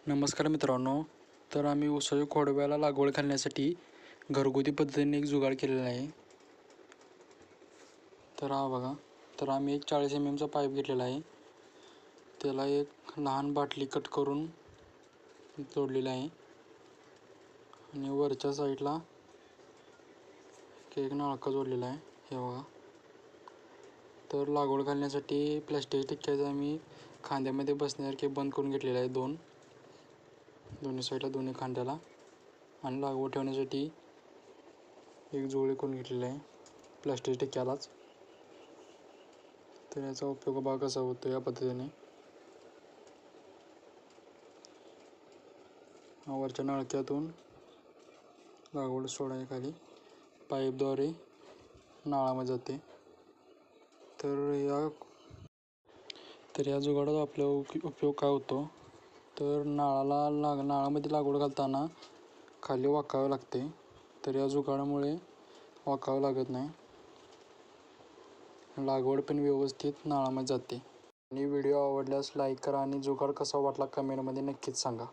नमस्कार मित्रांनो. तर आम्ही ऊसाच्या खोडव्याला लागवड घालण्यासाठी घरगुती पद्धतीने एक जुगाड केलेला आहे. तर हा बघा. तर आम्ही एक 40 mm चा पाईप घेतलेला आहे. त्याला एक लहान बाटली कट करून जोडलेला आहे आणि वरच्या साईडला एक नळका जोडलेला आहे. हे बघा. तर लागवड घालण्यासाठी प्लास्टिक टिक्क्याचा आम्ही खांद्यामध्ये बसण्यासारखे बंद करून घेतलेले आहे दोन्ही साईडला, दोन्ही खांद्याला, आणि लागवड ठेवण्यासाठी एक जोळी करून घेतलेला आहे प्लास्टिक टिक्क्यालाच. तर याचा उपयोग बघा कसा होतो. या पद्धतीने वरच्या नळक्यातून लागवड सोडाय खाली पाईपद्वारे नाळामध्ये जाते. तर या जुगाडाचा आपला उपयोग काय होतो, तर नाळामध्ये लागवड घालताना खाली वाकावे लागते. तर या जुगाडामुळे वाकावं लागत नाही, लागवड पण व्यवस्थित नाळामध्ये जाते. आणि व्हिडिओ आवडल्यास लाईक करा आणि जुगाड कसा वाटला कमेंटमध्ये नक्कीच सांगा.